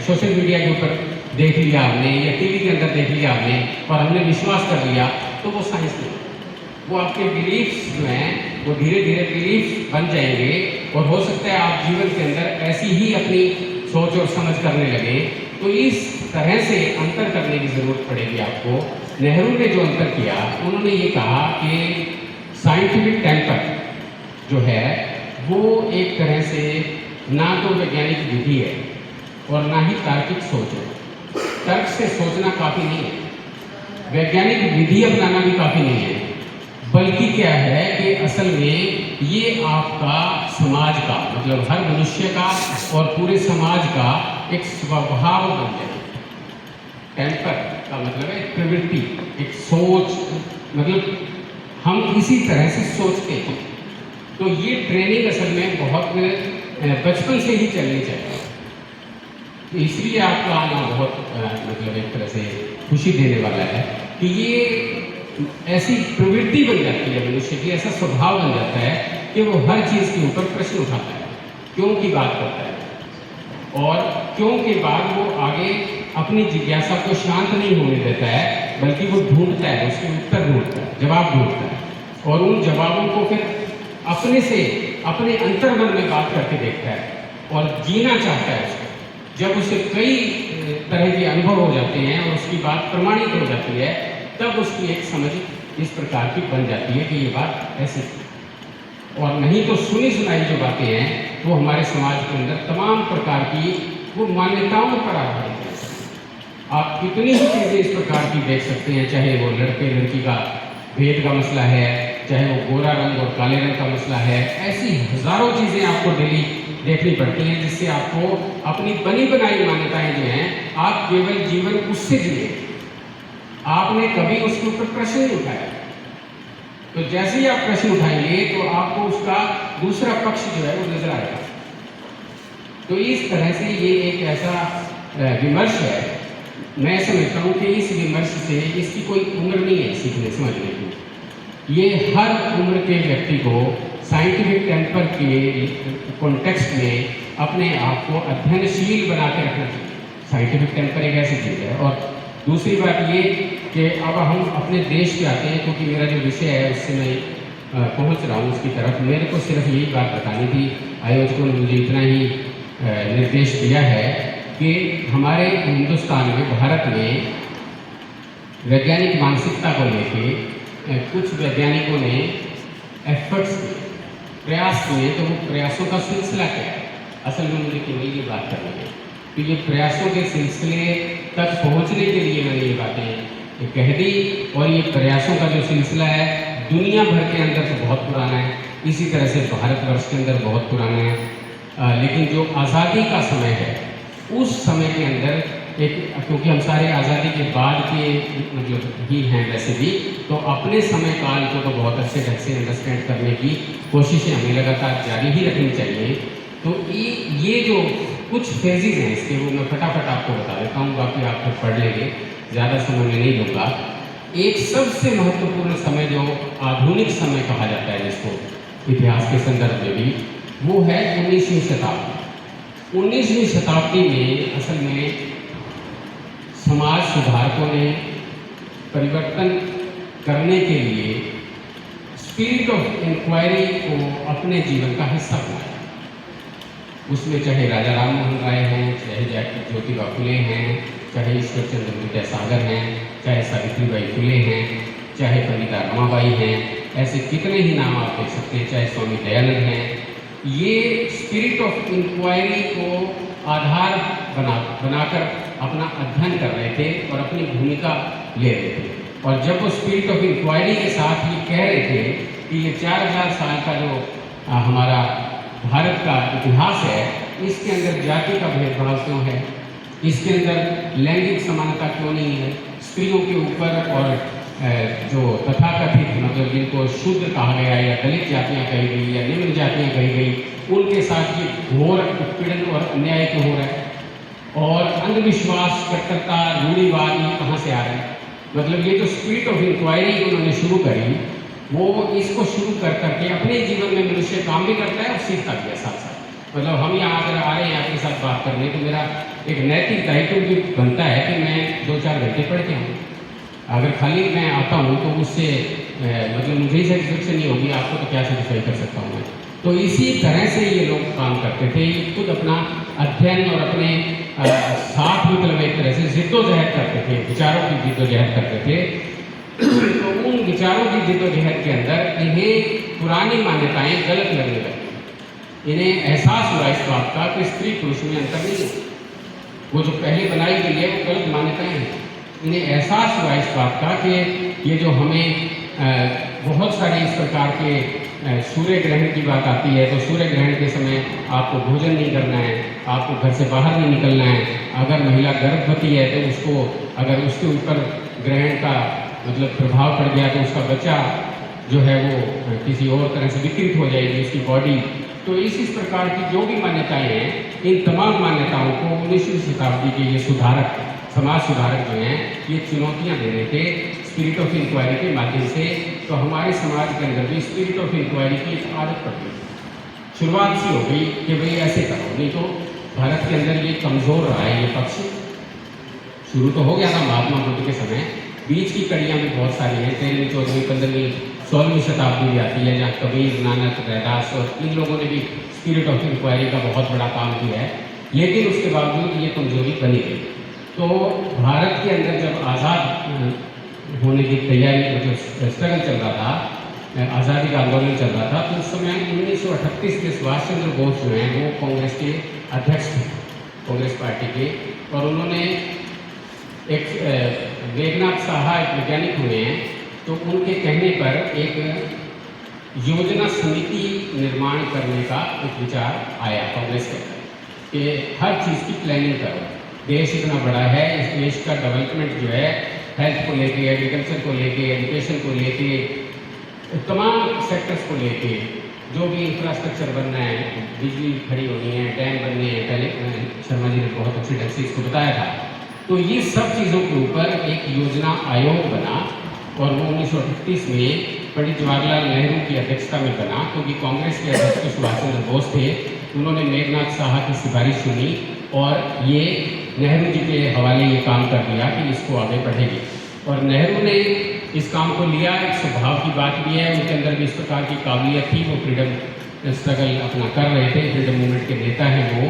सोशल मीडिया के ऊपर देख लिया आपने या टीवी के अंदर देख लिया आपने और हमने विश्वास कर लिया, तो वो साइंस नहीं। वो आपके बिलीफ्स जो हैं वो धीरे धीरे बिलीफ्स बन जाएंगे और हो सकता है आप जीवन के अंदर ऐसी ही अपनी सोच और समझ करने लगे, तो इस तरह से अंतर करने की ज़रूरत पड़ेगी आपको। नेहरू ने जो अंतर किया, उन्होंने ये कहा कि साइंटिफिक टेम्पर जो है वो एक तरह से ना तो वैज्ञानिक विधि है और ना ही तार्किक सोच है। तर्क से सोचना काफ़ी नहीं है, वैज्ञानिक विधि अपनाना भी काफ़ी नहीं है, बल्कि क्या है कि असल में ये आपका समाज का, मतलब हर मनुष्य का और पूरे समाज का एक स्वभाव बन जाए। टेम्पर का मतलब है एक प्रवृत्ति, एक सोच, मतलब हम इसी तरह से सोचते हैं। तो ये ट्रेनिंग असल में बहुत बचपन से ही चलनी चाहिए। तो इसलिए आपका आना बहुत मतलब एक तरह से खुशी देने वाला है कि ये ऐसी प्रवृत्ति बन जाती है मनुष्य की, ऐसा स्वभाव बन जाता है कि वो हर चीज़ के ऊपर प्रश्न उठाता है, क्यों की बात करता है, और क्यों के बाद वो आगे अपनी जिज्ञासा को शांत नहीं होने देता है, बल्कि वो ढूंढता है, उसके उत्तर ढूंढता है, जवाब ढूंढता है, और उन जवाबों को फिर अपने से, अपने अंतर्मन में बात करके देखता है और जीना चाहता है उसको। जब उसे कई तरह के अनुभव हो जाते हैं और उसकी बात प्रमाणित हो जाती है, तब उसकी एक समझ इस प्रकार की बन जाती है कि ये बात ऐसी थी। और नहीं तो सुनी सुनाई जो बातें हैं वो हमारे समाज के अंदर तमाम प्रकार की वो मान्यताओं पर आधारित है। आप कितनी ही चीज़ें इस प्रकार की देख सकते हैं, चाहे वो लड़के लड़की का भेद का मसला है, चाहे वो गोरा रंग और काले रंग का मसला है, ऐसी हज़ारों चीज़ें आपको डेली देखनी पड़ती हैं, जिससे आपको अपनी बनी बनाई मान्यताएं जो हैं, आप केवल जीवन उससे जिए, आपने कभी उसके ऊपर प्रश्न नहीं उठाया। तो जैसे ही आप प्रश्न उठाएंगे तो आपको उसका दूसरा पक्ष जो है वो नजर आएगा। तो इस तरह से ये एक ऐसा विमर्श है, मैं समझता हूँ कि इस विमर्श से इसकी कोई उम्र नहीं है सीखने समझने की। ये हर उम्र के व्यक्ति को साइंटिफिक टेम्पर के कॉन्टेक्स्ट में अपने आप को अध्ययनशील बना के रखना चाहिए। साइंटिफिक टेम्पर एक ऐसी चीज़ है। और दूसरी बात ये कि अब हम अपने देश के आते हैं, क्योंकि मेरा जो विषय है उससे मैं पहुंच रहा हूँ उसकी तरफ। मेरे को सिर्फ यही बात बतानी थी, आयोजकों ने मुझे इतना ही निर्देश दिया है कि हमारे हिंदुस्तान में, भारत में वैज्ञानिक मानसिकता को लेके कुछ वैज्ञानिकों ने एफर्ट्स किए, प्रयास किए। तो वो प्रयासों का सिलसिला क्या है, असल में मुझे केवल ये बात करनी है। तो ये प्रयासों के सिलसिले तक पहुंचने के लिए मैंने ये बातें कह दी। और ये प्रयासों का जो सिलसिला है दुनिया भर के अंदर तो बहुत पुराना है, इसी तरह से भारतवर्ष के अंदर बहुत पुराना है। लेकिन जो आज़ादी का समय है उस समय के अंदर एक, क्योंकि हम सारे आज़ादी के बाद के मतलब ही हैं वैसे भी, तो अपने समय काल को तो बहुत अच्छे ढंग से अंडरस्टैंड करने की कोशिशें हमें लगातार जारी ही रखनी चाहिए। तो ये जो कुछ फेजेज़ हैं इसके, वो मैं फटाफट आपको बता देता हूँ, बाकी आप फिर पढ़ लेंगे, ज़्यादा समय में नहीं लूँगा। एक सबसे महत्वपूर्ण समय जो आधुनिक समय कहा जाता है जिसको इतिहास के संदर्भ में भी, वो है 19वीं शताब्दी। 19वीं शताब्दी में असल में समाज सुधारकों ने परिवर्तन करने के लिए स्पिरिट ऑफ इंक्वायरी को अपने जीवन का हिस्सा बनाया। उसमें चाहे राजा राम मोहन राय हैं, चाहे ज्योतिबा फुले हैं, चाहे ईश्वर चंद्र विद्यासागर हैं, चाहे सावित्रीबाई फुले हैं, चाहे पंडिता रमाबाई हैं, ऐसे कितने ही नाम आप देख सकते हैं, चाहे स्वामी दयानंद हैं। ये स्पिरिट ऑफ इंक्वायरी को आधार बनाकर अपना अध्ययन कर रहे थे और अपनी भूमिका ले रहे थे। और जब वो स्पिरिट ऑफ इंक्वायरी के साथ ये कह रहे थे कि ये 4000 साल का जो हमारा भारत का इतिहास है, इसके अंदर जाति का भेदभाव क्यों है, इसके अंदर लैंगिक समानता क्यों नहीं है, स्त्रियों के ऊपर और जो तथाकथित मतलब जिनको शूद्र कहा गया या दलित जातियाँ कही गई या निम्न जातियाँ कही गई, उनके साथ ये घोर उत्पीड़न और अन्याय क्यों हो रहा है, और अंधविश्वास, कट्टरता, रूढ़िवाद ये कहाँ से आ रहा है। मतलब ये जो स्पिरिट ऑफ इंक्वायरी उन्होंने शुरू करी, वो इसको शुरू कर करके अपने जीवन में मनुष्य काम भी करता है और सीखता भी है साथ साथ। मतलब हम यहाँ अगर आ रहे हैं आपके साथ बात करने, तो मेरा एक नैतिक दायित्व भी बनता है कि मैं 2-4 घंटे पढ़ के आऊँ। अगर खाली मैं आता हूँ तो उससे मतलब मुझे ही सेटिस्फेक्शन नहीं होगी, आपको तो क्या सेटिस्फाई कर सकता हूँ मैं। तो इसी तरह से ये लोग काम करते थे, ये खुद अपना अध्ययन और अपने साथ मतलब एक तरह से जिद्दोजहद करते थे, विचारों की जिद्दोजहद करते थे। तो उन विचारों की जिद्दोजहद के अंदर इन्हें पुरानी मान्यताएं गलत लगने लगी। इन्हें एहसास हुआ इस बात का कि स्त्री पुरुष में अंतर नहीं है, वो जो पहले बनाई गई है वो गलत मान्यताएं हैं। इन्हें एहसास हुआ इस बात का कि ये जो हमें बहुत सारे इस प्रकार के सूर्य ग्रहण की बात आती है, तो सूर्य ग्रहण के समय आपको भोजन नहीं करना है, आपको घर से बाहर नहीं निकलना है। अगर महिला गर्भवती है तो उसको अगर उसके ऊपर ग्रहण का मतलब प्रभाव पड़ गया तो उसका बच्चा जो है वो किसी और तरह से विकृत हो जाएगी उसकी बॉडी। तो इस प्रकार की जो भी मान्यताएं हैं, इन तमाम मान्यताओं को 19वीं शताब्दी के ये सुधारक, समाज सुधारक जो हैं, ये चुनौतियाँ दे रहे थे स्पिरिट ऑफ इंक्वायरी के माध्यम से। तो हमारे समाज के अंदर भी स्पिरिट ऑफ इंक्वायरी की एक आदत पड़ गई, शुरुआत सी हो गई कि भाई ऐसे करो, नहीं तो भारत के अंदर ये कमज़ोर रहा है ये पक्ष। शुरू तो हो गया था महात्मा बुद्ध के समय, बीच की कड़ियाँ भी बहुत सारी हैं, 13वीं 14वीं 15वीं 16वीं शताब्दी भी आती है, जहाँ कबीर, नानक, रैदास और इन लोगों ने भी स्पिरिट ऑफ इंक्वायरी का बहुत बड़ा काम किया है, लेकिन उसके बावजूद ये कमजोरी बनी गई। तो भारत के अंदर जब आज़ाद होने की तैयारी मतलब स्ट्रगल चल रहा था, आज़ादी का आंदोलन चल रहा था, तो उस समय 1938 के सुभाष चंद्र बोस जो हैं वो कांग्रेस के अध्यक्ष थे, कांग्रेस पार्टी के। और उन्होंने एक मेघनाथ साहा एक वैज्ञानिक हुए हैं, तो उनके कहने पर एक योजना समिति निर्माण करने का एक विचार आया कांग्रेस के अंदर कि हर चीज़ की प्लानिंग करो, देश इतना बड़ा है, इस देश का डेवलपमेंट जो है हेल्थ को लेके, एग्रीकल्चर को लेके, एजुकेशन को लेके, तमाम सेक्टर्स को लेके जो भी इंफ्रास्ट्रक्चर बनना है, बिजली खड़ी होनी है, डैम बनने हैं, पहले शर्मा जी ने बहुत अच्छे ढंग से इसको बताया था। तो ये सब चीज़ों के ऊपर एक योजना आयोग बना और वो 1938 में पंडित जवाहरलाल नेहरू की अध्यक्षता में बना, क्योंकि कांग्रेस के अध्यक्ष सुभाष चंद्र बोस थे। उन्होंने मेघनाथ साहा की सिफारिश सुनी और ये नेहरू जी के हवाले ये काम कर दिया कि इसको आगे बढ़ेगी। और नेहरू ने इस काम को लिया, एक स्वभाव की बात भी है, उनके अंदर भी इस प्रकार की काबिलियत थी, वो फ्रीडम स्ट्रगल अपना कर रहे थे, फ्रीडम मूवमेंट के नेता हैं वो।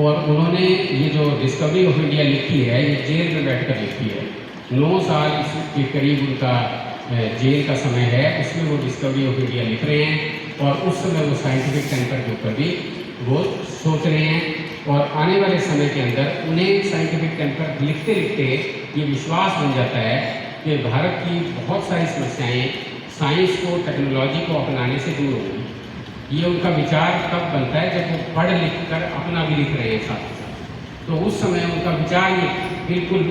और उन्होंने ये जो डिस्कवरी ऑफ इंडिया लिखी है, ये जेल में बैठकर लिखी है। 9 साल के करीब उनका जेल का समय है, उसमें वो डिस्कवरी ऑफ इंडिया लिख रहे हैं और उस समय वो साइंटिफिक सेंटर के ऊपर भी वो सोच रहे हैं। और आने वाले समय के अंदर उन्हें साइंटिफिक टेम्पर लिखते लिखते ये विश्वास बन जाता है कि भारत की बहुत सारी समस्याएं साइंस को, टेक्नोलॉजी को अपनाने से दूर होंगी। ये उनका विचार कब बनता है जब वो पढ़ लिख कर अपना भी लिख रहे हैं साथ ही साथ। तो उस समय उनका विचार ये बिल्कुल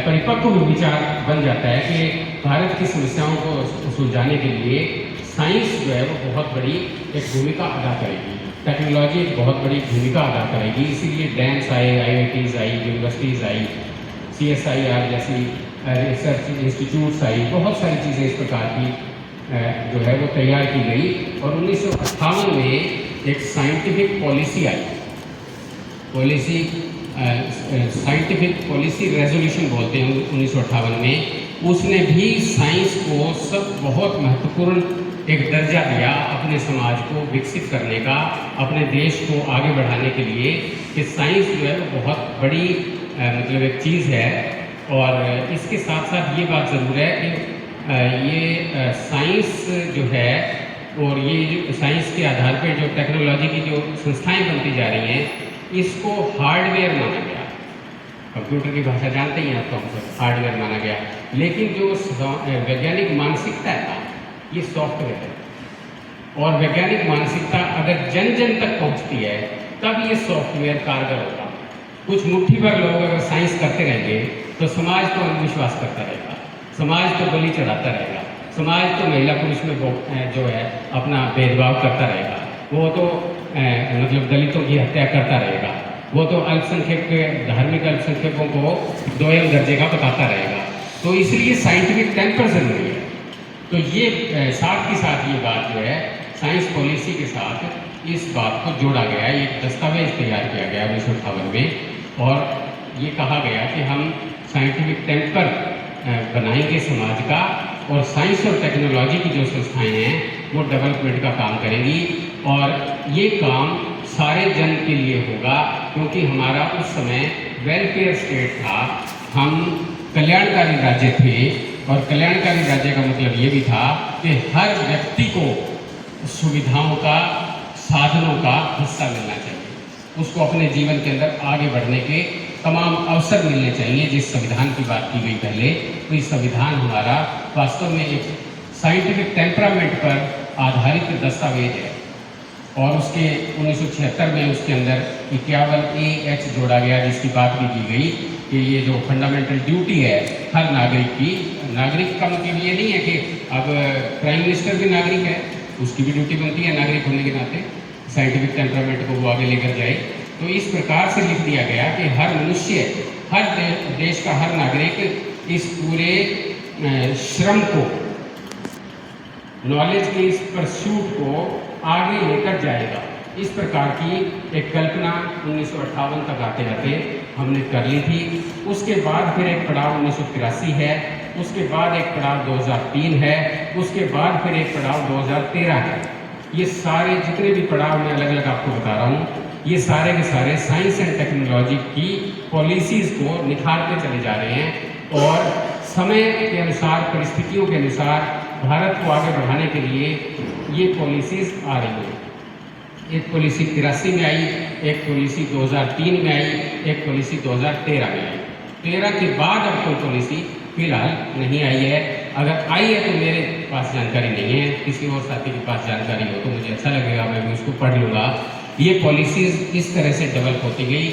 परिपक्व विचार बन जाता है कि भारत की समस्याओं को सुलझाने के लिए साइंस जो है वो बहुत बड़ी एक भूमिका अदा करेगी, टेक्नोलॉजी एक बहुत बड़ी भूमिका अदा करेगी। इसीलिए डैम्स आए, IITs आई, यूनिवर्सिटीज़ आई, CSIR जैसी रिसर्च इंस्टीट्यूट्स आई, बहुत सारी चीज़ें इस प्रकार की जो है वो तैयार की गई। और 1958 में एक साइंटिफिक पॉलिसी आई, साइंटिफिक पॉलिसी रेजोल्यूशन बोलते हैं 1958 में। उसने भी साइंस को सब बहुत महत्वपूर्ण एक दर्जा दिया अपने समाज को विकसित करने का, अपने देश को आगे बढ़ाने के लिए, कि साइंस जो है वो बहुत बड़ी मतलब एक चीज़ है। और इसके साथ साथ ये बात ज़रूर है कि ये साइंस जो है और ये जो साइंस के आधार पर जो टेक्नोलॉजी की जो संस्थाएं बनती जा रही हैं, इसको हार्डवेयर माना गया। कंप्यूटर की भाषा जानते ही हैं आप, तो हम सब हार्डवेयर माना गया। लेकिन जो वैज्ञानिक मानसिकता है ना, ये सॉफ्टवेयर है। और वैज्ञानिक मानसिकता अगर जन जन तक पहुंचती है तब ये सॉफ्टवेयर कारगर होगा। कुछ मुट्ठी भर लोग अगर साइंस करते रहेंगे तो समाज तो अंधविश्वास करता रहेगा, समाज तो बलि चढ़ाता रहेगा, समाज तो महिला पुरुष में जो है अपना भेदभाव करता रहेगा, वो तो मतलब दलितों की हत्या करता रहेगा, वो तो अल्पसंख्यक धार्मिक अल्पसंख्यकों को दोयम दर्जे का बताता रहेगा। तो इसलिए साइंटिफिक टेम्पर जरूरी है। तो ये साथ ही साथ ये बात जो है साइंस पॉलिसी के साथ इस बात को जोड़ा गया, एक दस्तावेज तैयार किया गया 1958 में। और ये कहा गया कि हम साइंटिफिक टेम्पर बनाएंगे समाज का, और साइंस और टेक्नोलॉजी की जो संस्थाएं हैं वो डेवलपमेंट का काम करेंगी। और ये काम सारे जन के लिए होगा, क्योंकि हमारा उस समय वेलफेयर स्टेट था, हम कल्याणकारी राज्य थे। और कल्याणकारी राज्य का मतलब ये भी था कि हर व्यक्ति को सुविधाओं का, साधनों का हिस्सा मिलना चाहिए, उसको अपने जीवन के अंदर आगे बढ़ने के तमाम अवसर मिलने चाहिए। जिस संविधान की बात की गई पहले, तो इस संविधान हमारा वास्तव में एक साइंटिफिक टेम्परामेंट पर आधारित दस्तावेज है। और उसके 1976 में उसके अंदर 51A(H) जोड़ा गया, जिसकी बात भी की गई कि ये जो फंडामेंटल ड्यूटी है हर नागरिक की, नागरिक का मतलब ये नहीं है कि अब प्राइम मिनिस्टर भी नागरिक है, उसकी भी ड्यूटी बनती है नागरिक होने के नाते साइंटिफिक टेम्परामेंट को वो आगे लेकर जाए। तो इस प्रकार से लिख दिया गया कि हर मनुष्य, हर देश का हर नागरिक इस पूरे श्रम को, नॉलेज के इस परस्यूट को आगे लेकर जाएगा। इस प्रकार की एक कल्पना 1958 तक आते आते हमने कर ली थी। उसके बाद फिर एक पड़ाव 1983 है, उसके बाद एक पड़ाव 2003 है, उसके बाद फिर एक पड़ाव 2013 है। ये सारे जितने भी पड़ाव मैं अलग अलग आपको बता रहा हूँ, ये सारे के सारे साइंस एंड टेक्नोलॉजी की पॉलिसीज़ को निखारते चले जा रहे हैं। और समय के अनुसार, परिस्थितियों के अनुसार भारत को आगे बढ़ाने के लिए ये पॉलिसीज़ आ रही हैं। एक पॉलिसी 83 में आई, एक पॉलिसी 2003 में आई, एक पॉलिसी 2013 में आई। 13 के बाद अब कोई पॉलिसी फिलहाल नहीं आई है। अगर आई है तो मेरे पास जानकारी नहीं है, किसी और साथी के पास जानकारी हो तो मुझे अच्छा लगेगा, मैं भी उसको पढ़ लूँगा। ये पॉलिसीज़ इस तरह से डेवलप होती गई।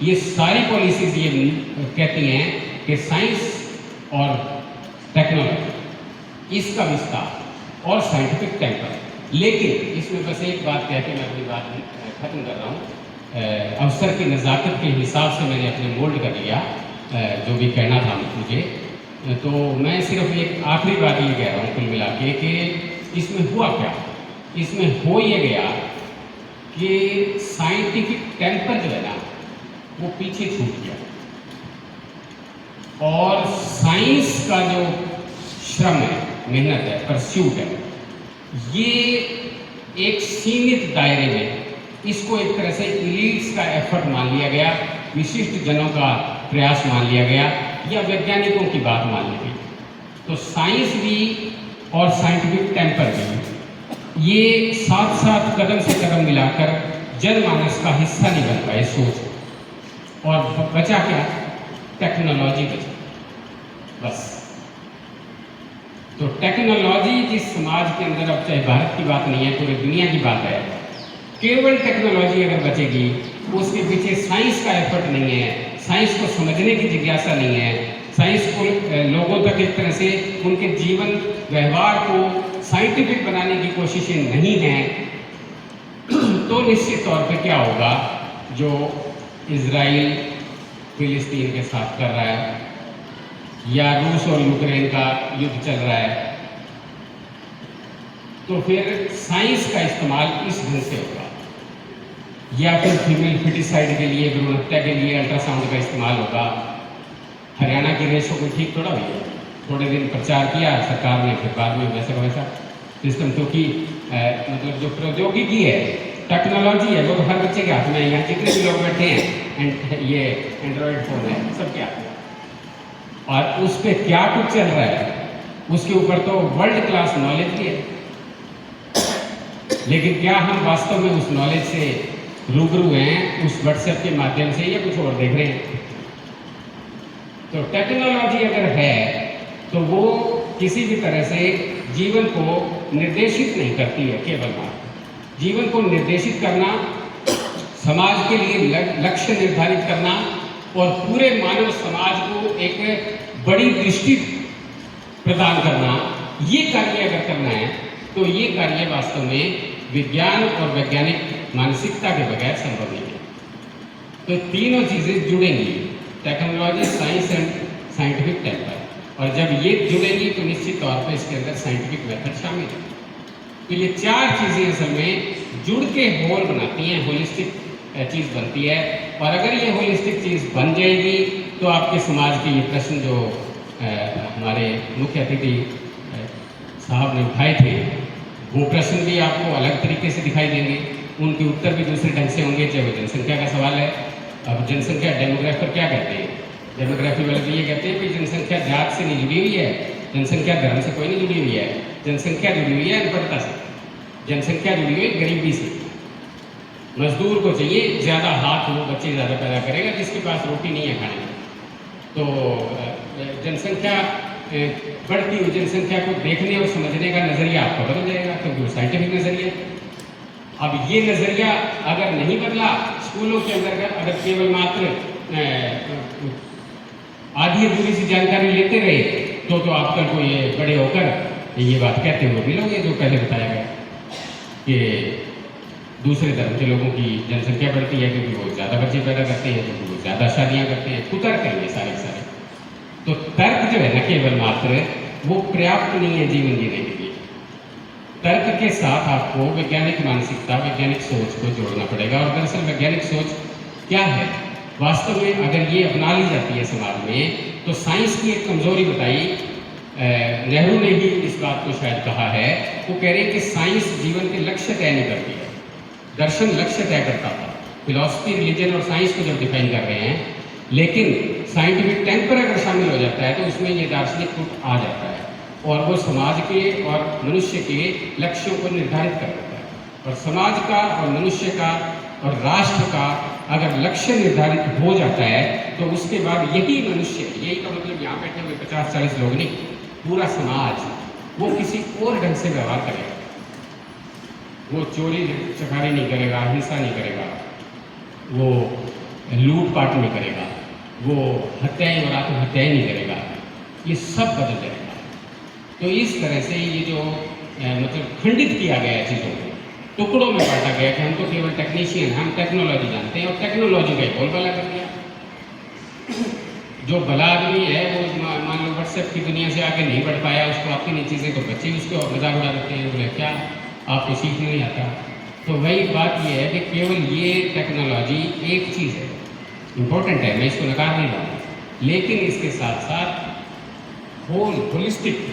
ये सारी पॉलिसीज़ ये कहती हैं कि साइंस और टेक्नोलॉजी, इसका विस्तार और साइंटिफिक टेम्पर। लेकिन इसमें बस एक बात कह के मैं अपनी बात खत्म कर रहा हूँ। अवसर की नज़ाकत के हिसाब से मैंने अपने मोल्ड कर लिया जो भी कहना था मुझे। तो मैं सिर्फ एक आखिरी बात ये कह रहा हूँ कुल मिला के कि इसमें हुआ क्या। इसमें हो ये गया कि साइंटिफिक टेम्पर जो है ना वो पीछे छूट गया, और साइंस का जो श्रम है, मेहनत है, परस्यूट है, ये एक सीमित दायरे में, इसको एक तरह से इलीट्स का एफर्ट मान लिया गया, विशिष्ट जनों का प्रयास मान लिया गया, या वैज्ञानिकों की बात मान ली गई। तो साइंस भी और साइंटिफिक टेम्पर भी ये साथ साथ कदम से कदम मिलाकर जनमानस का हिस्सा नहीं बन पाए सोच। और बचा क्या? टेक्नोलॉजी बची बस। तो टेक्नोलॉजी जिस समाज के अंदर, अब चाहे भारत की बात नहीं है, पूरी दुनिया की बात है, केवल टेक्नोलॉजी अगर बचेगी, उसके पीछे साइंस का एफर्ट नहीं है, साइंस को समझने की जिज्ञासा नहीं है, साइंस को लोगों तक एक तरह से उनके जीवन व्यवहार को साइंटिफिक बनाने की कोशिशें नहीं हैं, तो निश्चित तौर पे क्या होगा, जो इजराइल फिलिस्तीन के साथ कर रहा है, या रूस और यूक्रेन का युद्ध चल रहा है, तो फिर साइंस का इस्तेमाल इस ढंग से होगा। या फिर फीमेल फिटिसाइड के लिए, भ्रूण हत्या के लिए अल्ट्रासाउंड का इस्तेमाल होगा। हरियाणा की रेशो को ठीक थोड़ा हुई है, थोड़े दिन प्रचार किया सरकार ने, फिर बाद में वैसा वैसा सिस्टम, क्योंकि मतलब जो प्रौद्योगिकी है, टेक्नोलॉजी है, वो तो हर बच्चे के हाथ में है। यहाँ जितने भी लोग बैठे हैं, ये एंड्रॉयड फ़ोन है सबके हाथ में, और उस पर क्या कुछ चल रहा है, उसके ऊपर तो वर्ल्ड क्लास नॉलेज भी है। लेकिन क्या हम वास्तव में उस नॉलेज से रूबरू हैं, उस व्हाट्सएप के माध्यम से, या कुछ और देख रहे हैं? तो टेक्नोलॉजी अगर है तो वो किसी भी तरह से जीवन को निर्देशित नहीं करती है, केवल जीवन को निर्देशित करना, समाज के लिए लक्ष्य निर्धारित करना, और पूरे मानव समाज को एक बड़ी दृष्टि प्रदान करना, ये कार्य अगर करना है तो ये कार्य वास्तव में विज्ञान और वैज्ञानिक मानसिकता के बगैर संभव नहीं है। तो तीनों चीज़ें जुड़ेंगी, technology, science and scientific temper, और जब ये जुड़ेंगी तो निश्चित तौर पर इसके अंदर साइंटिफिक मेथड शामिल है। तो ये चार चीज़ें असल में जुड़ के होल बनाती हैं, होलिस्टिक चीज़ बनती है। और अगर ये होलिस्टिक चीज़ बन जाएगी तो आपके समाज के ये प्रश्न जो हमारे मुख्य अतिथि साहब ने उठाए थे, वो प्रश्न भी आपको अलग तरीके से दिखाई देंगे, उनके उत्तर भी दूसरे ढंग से होंगे, चाहे वो जनसंख्या का सवाल है। अब जनसंख्या डेमोग्राफर क्या कहते हैं? डेमोग्राफी वाले भी ये कहते हैं कि जनसंख्या जात से नहीं जुड़ी हुई है, जनसंख्या धर्म से कोई नहीं जुड़ी हुई है, जनसंख्या जुड़ी हुई है अनपढ़ता से, जनसंख्या जुड़ी हुई है गरीबी से। मजदूर को चाहिए ज़्यादा हाथ, वो बच्चे ज़्यादा पैदा करेगा जिसके पास रोटी नहीं है खाने की। तो जनसंख्या बढ़ती हुई जनसंख्या को देखने और समझने का नज़रिया आपका बदल जाएगा, क्योंकि वो साइंटिफिक नज़रिया है। अब ये नज़रिया अगर नहीं बदला, स्कूलों के अंदर अगर केवल मात्र आधी अधूरी सी जानकारी लेते रहे तो आप कल को ये बड़े होकर ये बात कहते हुए मिलोगे जो पहले बताया गया कि दूसरे धर्म के लोगों की जनसंख्या बढ़ती है क्योंकि वो ज़्यादा बच्चे पैदा करते हैं, क्योंकि वो ज़्यादा शादियाँ करते हैं। कुतर्क है ये सारे सारे। तो तर्क जो है ना केवल मात्र वो पर्याप्त नहीं है जीवन जीने के लिए। तर्क के साथ आपको वैज्ञानिक मानसिकता, वैज्ञानिक सोच को जोड़ना पड़ेगा। और दरअसल वैज्ञानिक सोच क्या है वास्तव में, अगर ये अपना ली जाती है समाज में, तो साइंस की एक कमजोरी बताई, नेहरू ने भी इस बात को शायद कहा है। वो कह रहे हैं कि साइंस जीवन के लक्ष्य तय नहीं करती है, दर्शन लक्ष्य तय करता था। फिलॉसफी, रिलीजन और साइंस को जब डिफाइन कर रहे हैं, लेकिन साइंटिफिक टेम्पर अगर शामिल हो जाता है तो उसमें ये दार्शनिक रूप आ जाता है और वो समाज के और मनुष्य के लक्ष्यों को निर्धारित कर देता है। और समाज का और मनुष्य का और राष्ट्र का अगर लक्ष्य निर्धारित हो जाता है तो उसके बाद यही मनुष्य, यही का मतलब यहाँ बैठे हुए 50-40 लोग नहीं, पूरा समाज वो किसी और ढंग से व्यवहार करेगा। वो चोरी चकारी नहीं करेगा, हिंसा नहीं करेगा, वो लूटपाट नहीं करेगा, वो हत्याएं और आत्महत्याएं नहीं करेगा। ये सब बदल जाएगा। तो इस तरह से ये जो मतलब खंडित किया गया है, चीज़ों को टुकड़ों में बांटा गया कि हम तो केवल टेक्नीशियन, हम टेक्नोलॉजी जानते हैं और टेक्नोलॉजी का बोलबाला कर दिया। जो भला आदमी है वो मान लो व्हाट्सएप की दुनिया से आगे नहीं बढ़ पाया, उसको आती नहीं चीज़ें, तो बच्चे उसके और मजाक उड़ा देते हैं, बोले क्या आपको सीखने नहीं आता। तो वही बात ये है कि केवल ये टेक्नोलॉजी एक चीज़ है, इम्पोर्टेंट है, मैं इसको नकार नहीं रहा, लेकिन इसके साथ साथ होलिस्टिक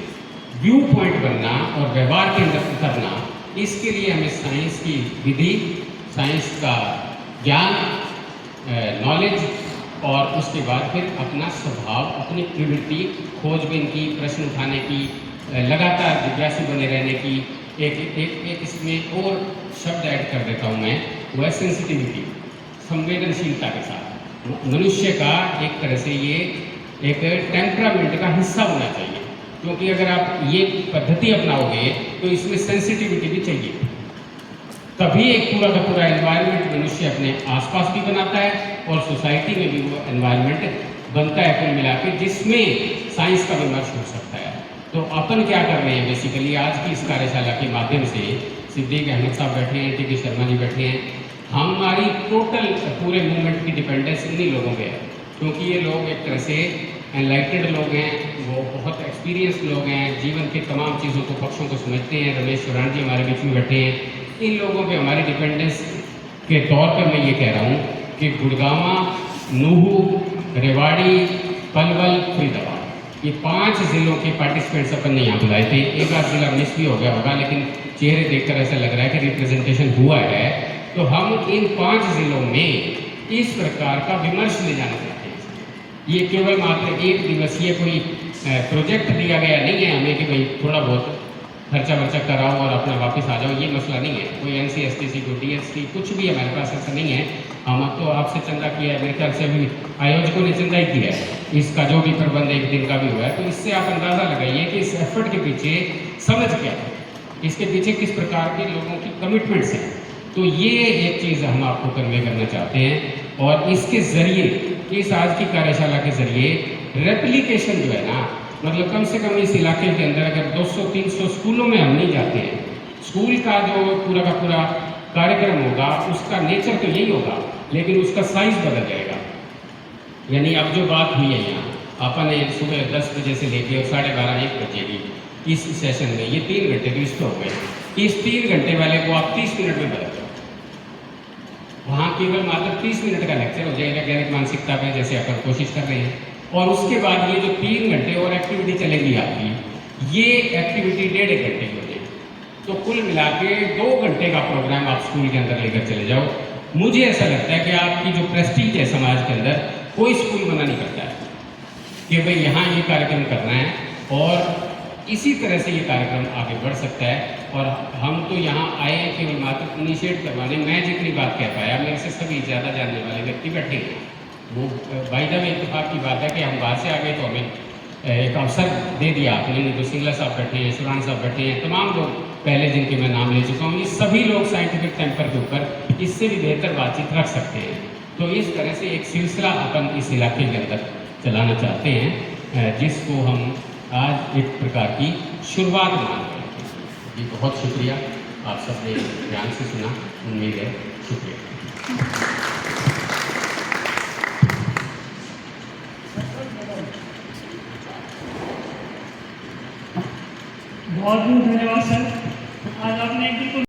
व्यू पॉइंट बनना और व्यवहार के अंदर उतरना, इसके लिए हमें साइंस की विधि, साइंस का ज्ञान, नॉलेज और उसके बाद फिर अपना स्वभाव, अपनी प्रवृत्ति, खोजबीन की, प्रश्न उठाने की, लगातार जिज्ञासु बने रहने की, एक इसमें और शब्द ऐड कर देता हूँ मैं, वो है सेंसिटिविटी, संवेदनशीलता के साथ। मनुष्य का एक तरह से ये एक टेम्परामेंट का हिस्सा होना चाहिए, क्योंकि अगर आप ये पद्धति अपनाओगे तो इसमें सेंसिटिविटी भी चाहिए। तभी एक पूरा का पूरा एनवायरनमेंट मनुष्य अपने आसपास भी बनाता है और सोसाइटी में भी वो एनवायरनमेंट बनता है कुल मिला के, जिसमें साइंस का विमर्श हो सकता है। तो अपन क्या कर रहे हैं बेसिकली आज की इस कार्यशाला के माध्यम से, सिद्दीक अहमद साहब बैठे हैं, टी शर्मा जी बैठे हैं, हमारी टोटल पूरे मूवमेंट की डिपेंडेंस इन्हीं लोगों पे है, क्योंकि ये लोग एक तरह से एनलाइटेड लोग हैं, वो बहुत एक्सपीरियंस लोग हैं, जीवन के तमाम चीज़ों को, पक्षों को समझते हैं। रमेश चौरान जी हमारे बीच में बैठे हैं। इन लोगों पे हमारी डिपेंडेंस के तौर पर मैं ये कह रहा हूँ कि गुड़गांवा, नूहू, रेवाड़ी, पलवल, फरीदाबाद, ये 5 ज़िलों के पार्टिसिपेंट्स अपन ने यहाँ बुलाए थे। एक आध जिला मिस भी हो गया होगा, लेकिन चेहरे देखकर ऐसा लग रहा है कि रिप्रेजेंटेशन हुआ है। तो हम इन 5 ज़िलों में इस प्रकार का विमर्श ले जाना चाहते हैं। ये केवल मात्र एक दिवसीय कोई प्रोजेक्ट दिया गया नहीं है हमें कि भाई थोड़ा बहुत खर्चा वर्चा कराओ और अपना वापस आ जाओ, ये मसला नहीं है। कोई NCSTC को DST कुछ भी हमारे पास ऐसा नहीं है। हम तो आपसे चंदा किया है, मेरे ख्याल से अभी आयोजकों ने चंदा ही किया है, इसका जो भी प्रबंध एक दिन का भी हुआ है। तो इससे आप अंदाज़ा लगाइए कि इस एफर्ट के पीछे समझ क्या है, इसके पीछे किस प्रकार के लोगों की कमिटमेंट्स हैं। तो ये एक चीज़ हम आपको कन्वे करना चाहते हैं और इसके ज़रिए, इस आज की कार्यशाला के ज़रिए रेप्लिकेशन जो है ना, मतलब कम से कम इस इलाके के अंदर अगर 200-300 स्कूलों में हम नहीं जाते हैं, स्कूल का जो पूरा का पूरा कार्यक्रम होगा उसका नेचर तो यही होगा, लेकिन उसका साइज बदल जाएगा। यानी अब जो बात हुई है यहाँ, अपन सुबह 10 बजे से लेके और 12:30-1 बजे की इस सेशन में ये 3 घंटे तो इसको हो गए। इस 3 घंटे वाले को आप 30 मिनट में बदल दो, वहाँ केवल मात्र 30 मिनट का लेक्चर हो जाएगा वैज्ञानिक मानसिकता पे, जैसे अपन कोशिश कर रहे हैं। और उसके बाद ये जो 3 घंटे और एक्टिविटी चलेगी आपकी, ये एक्टिविटी 1.5 घंटे की हो जाएगी। तो कुल मिला के 2 घंटे का प्रोग्राम आप स्कूल के अंदर लेकर चले जाओ। मुझे ऐसा लगता है कि आपकी जो प्रेस्टीज है समाज के अंदर, कोई स्कूल मना नहीं करता है कि भाई यहाँ ये कार्यक्रम करना है, और इसी तरह से ये कार्यक्रम आगे बढ़ सकता है। और हम तो यहाँ आए हैं केवल मात्र इनिशिएट करवाने। मैं जितनी बात कह पाया, मेरे से सभी ज़्यादा जानने वाले व्यक्ति बैठे हैं। वो बाई द वे इत्तेफाक की बात है कि हम बाहर से आ गए तो हमें एक अवसर दे दिया आपने। नहीं तो सिंगला साहब बैठे हैं, सुरान साहब बैठे हैं, तमाम लोग पहले जिनके मैं नाम ले चुका हूँ, ये सभी लोग साइंटिफिक टेम्पर के ऊपर इससे भी बेहतर बातचीत रख सकते हैं। तो इस तरह से एक सिलसिला अपन इस इलाके के अंदर चलाना चाहते हैं, जिसको हम आज एक प्रकार की शुरुआत मान रहे हैं। जी बहुत शुक्रिया, आप सबने ध्यान से सुना, उम्मीद है। शुक्रिया। बहुत बहुत धन्यवाद सर। आज आपने बिल्कुल